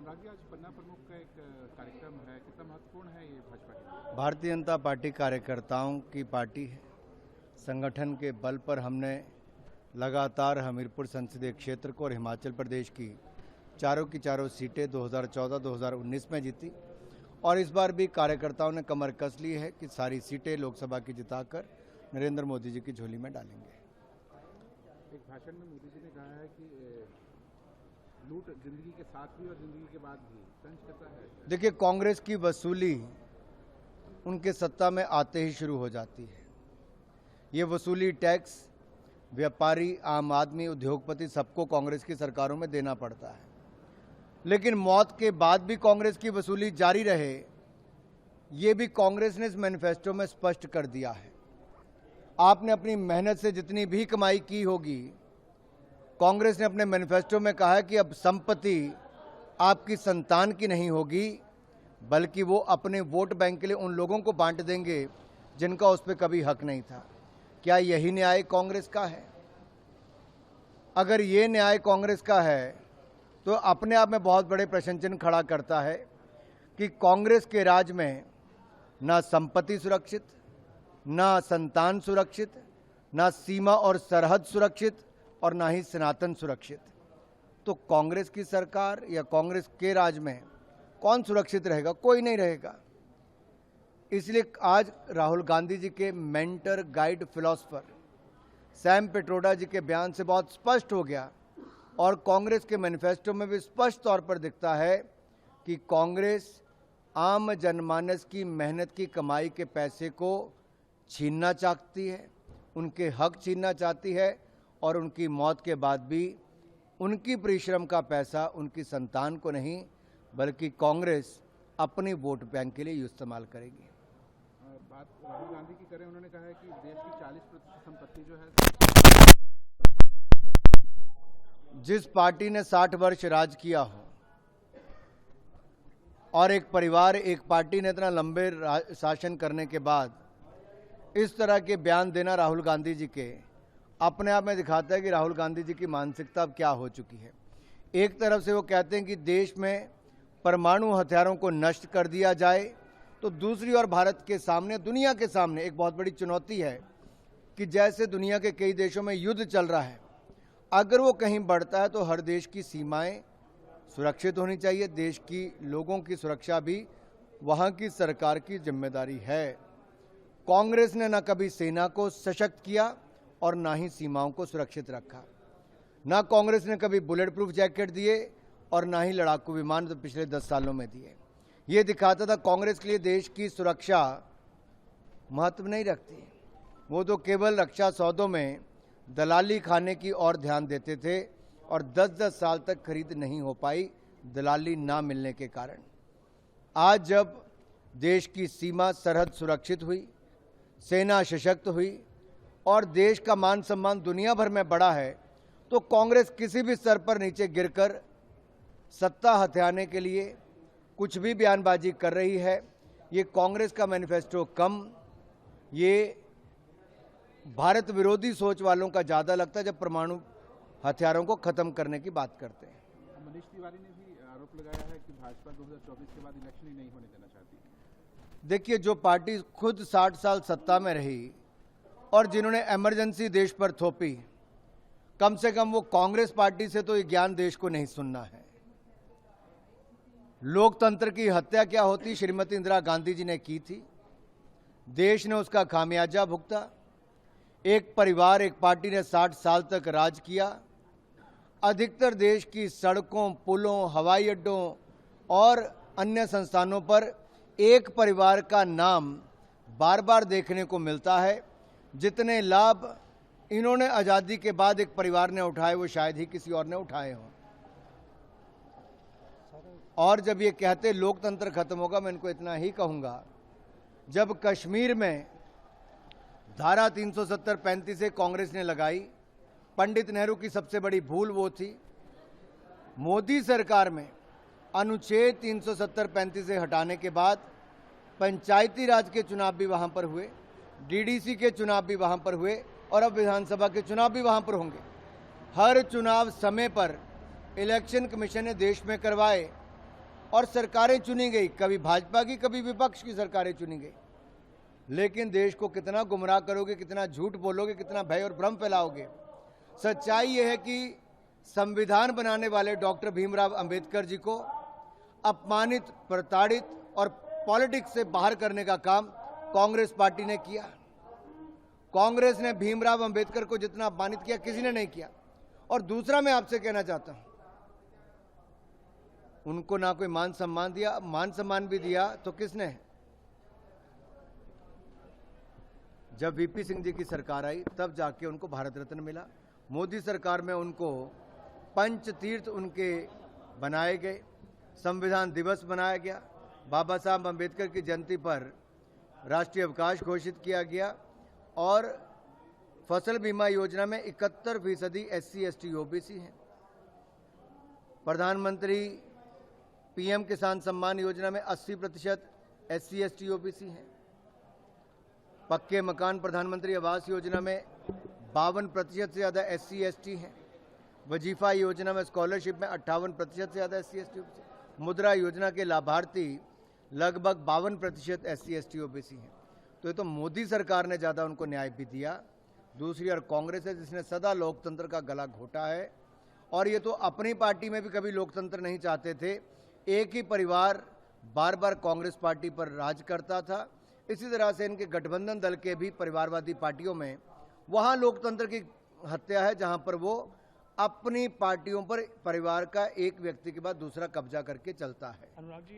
अनुराग जी, आज पन्ना प्रमुख का एक कार्यक्रम है, कितना महत्वपूर्ण है ये भाजपा के लिए? भारतीय जनता पार्टी कार्यकर्ताओं की पार्टी है। संगठन के बल पर हमने लगातार हमीरपुर संसदीय क्षेत्र को और हिमाचल प्रदेश की चारों सीटें 2014-2019 में जीती और इस बार भी कार्यकर्ताओं ने कमर कस ली है कि सारी सीटें लोकसभा की जिताकर नरेंद्र मोदी जी की झोली में डालेंगे। एक भाषण में मोदी जी ने कहा है कि लूट जिंदगी के साथ भी और जिंदगी के बाद भी तंज करता है। देखिए, कांग्रेस की वसूली उनके सत्ता में आते ही शुरू हो जाती है। ये वसूली टैक्स व्यापारी, आम आदमी, उद्योगपति सबको कांग्रेस की सरकारों में देना पड़ता है, लेकिन मौत के बाद भी कांग्रेस की वसूली जारी रहे, ये भी कांग्रेस ने इस मैनिफेस्टो में स्पष्ट कर दिया है। आपने अपनी मेहनत से जितनी भी कमाई की होगी, कांग्रेस ने अपने मैनिफेस्टो में कहा है कि अब संपत्ति आपकी संतान की नहीं होगी, बल्कि वो अपने वोट बैंक के लिए उन लोगों को बांट देंगे जिनका उस पर कभी हक नहीं था। क्या यही न्याय कांग्रेस का है? अगर ये न्याय कांग्रेस का है तो अपने आप में बहुत बड़े प्रश्न चिन्ह खड़ा करता है कि कांग्रेस के राज में ना संपत्ति सुरक्षित, ना संतान सुरक्षित, ना सीमा और सरहद सुरक्षित और ना ही सनातन सुरक्षित। तो कांग्रेस की सरकार या कांग्रेस के राज में कौन सुरक्षित रहेगा? कोई नहीं रहेगा। इसलिए आज राहुल गांधी जी के mentor, guide, philosopher Sam Pitroda ji के बयान से बहुत स्पष्ट हो गया और कांग्रेस के मैनिफेस्टो में भी स्पष्ट तौर पर दिखता है कि कांग्रेस आम जनमानस की मेहनत की कमाई के पैसे को छीनना चाहती है, उनके हक छीनना चाहती है और उनकी मौत के बाद भी उनकी परिश्रम का पैसा उनकी संतान को नहीं बल्कि कांग्रेस अपनी वोट बैंक के लिए इस्तेमाल करेगी। बात राहुल गांधी की करें, उन्होंने कहा है कि देश की 40% संपत्ति जो है, जिस पार्टी ने 60 वर्ष राज किया हो और एक परिवार, एक पार्टी ने इतना लंबे शासन करने के बाद इस तरह के बयान देना राहुल गांधी जी के अपने आप में दिखाता है कि राहुल गांधी जी की मानसिकता अब क्या हो चुकी है। एक तरफ से वो कहते हैं कि देश में परमाणु हथियारों को नष्ट कर दिया जाए, तो दूसरी ओर भारत के सामने, दुनिया के सामने एक बहुत बड़ी चुनौती है कि जैसे दुनिया के कई देशों में युद्ध चल रहा है, अगर वो कहीं बढ़ता है तो हर देश की सीमाएं सुरक्षित होनी चाहिए। देश की लोगों की सुरक्षा भी वहाँ की सरकार की जिम्मेदारी है। कांग्रेस ने न कभी सेना को सशक्त किया और ना ही सीमाओं को सुरक्षित रखा। ना कांग्रेस ने कभी बुलेट प्रूफ जैकेट दिए और ना ही लड़ाकू विमान तो पिछले 10 सालों में दिए। ये दिखाता था कांग्रेस के लिए देश की सुरक्षा महत्व नहीं रखती। वो तो केवल रक्षा सौदों में दलाली खाने की ओर ध्यान देते थे और 10-10 साल तक खरीद नहीं हो पाई दलाली ना मिलने के कारण। आज जब देश की सीमा, सरहद सुरक्षित हुई, सेना सशक्त हुई और देश का मान सम्मान दुनिया भर में बढ़ा है, तो कांग्रेस किसी भी स्तर पर नीचे गिरकर सत्ता हथियाने के लिए कुछ भी बयानबाजी कर रही है। ये कांग्रेस का मैनिफेस्टो कम, ये भारत विरोधी सोच वालों का ज़्यादा लगता है जब परमाणु हथियारों को खत्म करने की बात करते हैं। मनीष तिवारी ने भी आरोप लगाया है कि भाजपा 2024 के बाद इलेक्शन ही नहीं होने देना चाहती। देखिए, जो पार्टी खुद 60 साल सत्ता में रही और जिन्होंने इमरजेंसी देश पर थोपी, कम से कम वो कांग्रेस पार्टी से तो ये ज्ञान देश को नहीं सुनना है। लोकतंत्र की हत्या क्या होती श्रीमती इंदिरा गांधी जी ने की थी, देश ने उसका खामियाजा भुगता। एक परिवार, एक पार्टी ने 60 साल तक राज किया। अधिकतर देश की सड़कों, पुलों, हवाई अड्डों और अन्य संस्थानों पर एक परिवार का नाम बार बार देखने को मिलता है। जितने लाभ इन्होंने आज़ादी के बाद एक परिवार ने उठाए, वो शायद ही किसी और ने उठाए हों। और जब ये कहते लोकतंत्र खत्म होगा, मैं इनको इतना ही कहूँगा, जब कश्मीर में धारा 370-35 से कांग्रेस ने लगाई, पंडित नेहरू की सबसे बड़ी भूल वो थी। मोदी सरकार में अनुच्छेद 370-35 से हटाने के बाद पंचायती राज के चुनाव भी वहाँ पर हुए, डीडीसी के चुनाव भी वहाँ पर हुए और अब विधानसभा के चुनाव भी वहाँ पर होंगे। हर चुनाव समय पर इलेक्शन कमीशन ने देश में करवाए और सरकारें चुनी गई, कभी भाजपा की कभी विपक्ष की सरकारें चुनी गई। लेकिन देश को कितना गुमराह करोगे, कितना झूठ बोलोगे, कितना भय और भ्रम फैलाओगे। सच्चाई यह है कि संविधान बनाने वाले डॉक्टर भीमराव अंबेडकर जी को अपमानित, प्रताड़ित और पॉलिटिक्स से बाहर करने का काम कांग्रेस पार्टी ने किया। कांग्रेस ने भीमराव अंबेडकर को जितना अपमानित किया किसी ने नहीं किया। और दूसरा मैं आपसे कहना चाहता हूं, उनको ना कोई मान सम्मान दिया, मान सम्मान भी दिया तो किसने? जब वीपी सिंह जी की सरकार आई तब जाके उनको भारत रत्न मिला। मोदी सरकार में उनको पंच तीर्थ उनके बनाए गए, संविधान दिवस बनाया गया, बाबा साहब अंबेडकर की जयंती पर राष्ट्रीय अवकाश घोषित किया गया और फसल बीमा योजना में 71% SC ST OBC हैं। प्रधानमंत्री PM किसान सम्मान योजना में 80% SC ST OBC हैं। पक्के मकान प्रधानमंत्री आवास योजना में 52% से ज़्यादा SC ST हैं। वजीफा योजना में स्कॉलरशिप में 58% से ज़्यादा SC ST OBC। मुद्रा योजना के लाभार्थी लगभग 52% SC ST OBC हैं। तो ये तो मोदी सरकार ने ज़्यादा उनको न्याय भी दिया। दूसरी ओर कांग्रेस है जिसने सदा लोकतंत्र का गला घोटा है और ये तो अपनी पार्टी में भी कभी लोकतंत्र नहीं चाहते थे। एक ही परिवार बार बार कांग्रेस पार्टी पर राज करता था। इसी तरह से इनके गठबंधन दल के भी परिवारवादी पार्टियों में वहाँ लोकतंत्र की हत्या है जहाँ पर वो अपनी पार्टियों पर परिवार का एक व्यक्ति के बाद दूसरा कब्जा करके चलता है। अनुराग जी